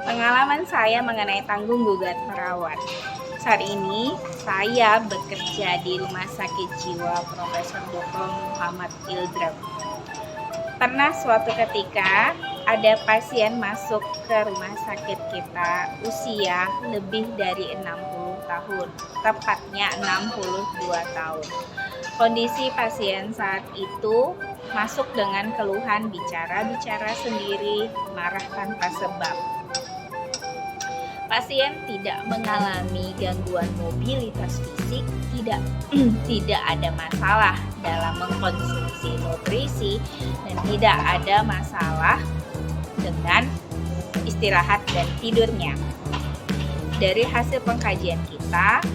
Pengalaman saya mengenai tanggung gugat perawat. Saat ini saya bekerja di Rumah Sakit Jiwa Profesor Dr. Muhammad Ildram. Pernah suatu ketika ada pasien masuk ke rumah sakit kita usia lebih dari 60 tahun, tepatnya 62 tahun. Kondisi pasien saat itu masuk dengan keluhan bicara sendiri, marah tanpa sebab. Pasien tidak mengalami gangguan mobilitas fisik, tidak ada masalah dalam mengkonsumsi nutrisi, dan tidak ada masalah dengan istirahat dan tidurnya. Dari hasil pengkajian kita,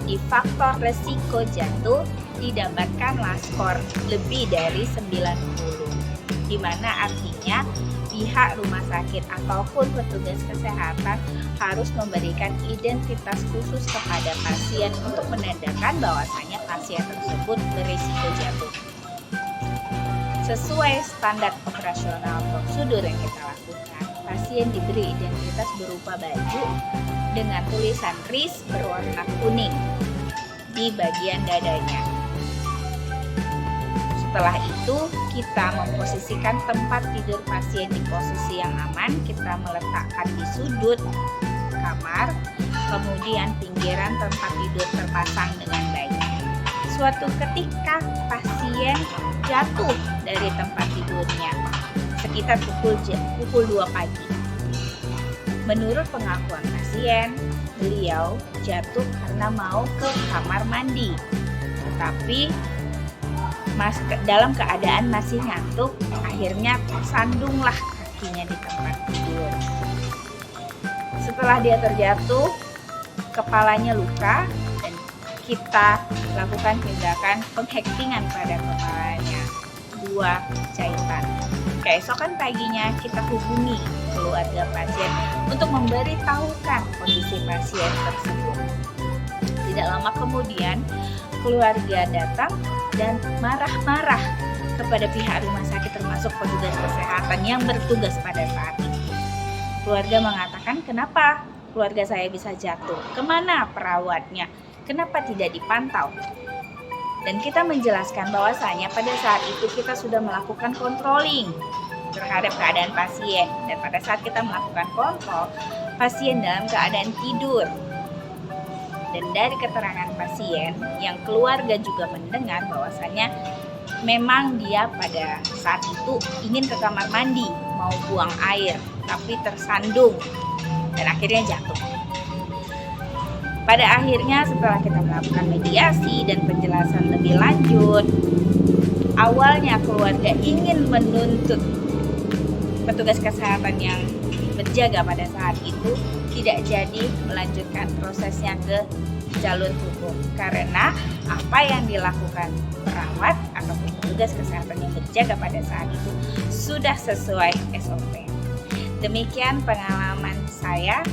di faktor resiko jatuh didapatkanlah skor lebih dari 90, di mana artinya pihak rumah sakit ataupun petugas kesehatan harus memberikan identitas khusus kepada pasien untuk menandakan bahwasanya pasien tersebut berisiko jatuh. Sesuai standar operasional prosedur yang kita lakukan, pasien diberi identitas berupa baju dengan tulisan RIS berwarna kuning di bagian dadanya. Setelah itu, kita memposisikan tempat tidur pasien di posisi yang aman. Kita meletakkan di sudut kamar, kemudian pinggiran tempat tidur terpasang dengan baik. Suatu ketika pasien jatuh dari tempat tidurnya sekitar pukul 2 pagi. Menurut pengakuan pasien, beliau jatuh karena mau ke kamar mandi, tetapi dalam keadaan masih ngantuk, akhirnya tersandunglah kakinya di tempat tidur. Setelah dia terjatuh, kepalanya luka dan kita lakukan tindakan penghektingan pada kepalanya, 2 jahitan. Keesokan paginya kita hubungi keluarga pasien untuk memberitahukan kondisi pasien tersebut. Tidak lama kemudian, keluarga datang dan marah-marah kepada pihak rumah sakit termasuk petugas kesehatan yang bertugas pada saat itu. Keluarga mengatakan, kenapa keluarga saya bisa jatuh? Kemana perawatnya? Kenapa tidak dipantau? Dan kita menjelaskan bahwasanya pada saat itu kita sudah melakukan controlling terhadap keadaan pasien. Dan pada saat kita melakukan kontrol, pasien dalam keadaan tidur. Dan dari keterangan pasien yang keluarga juga mendengar bahwasanya memang dia pada saat itu ingin ke kamar mandi, mau buang air, tapi tersandung dan akhirnya jatuh. Pada akhirnya setelah kita melakukan mediasi dan penjelasan lebih lanjut, awalnya keluarga ingin menuntut petugas kesehatan yang berjaga pada saat itu tidak jadi melanjutkan prosesnya ke jalur hukum karena apa yang dilakukan perawat ataupun petugas kesehatan yang berjaga pada saat itu sudah sesuai SOP. Demikian pengalaman saya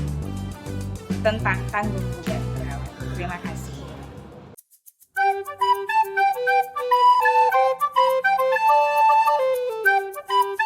tentang tanggung gugat perawat. Terima kasih.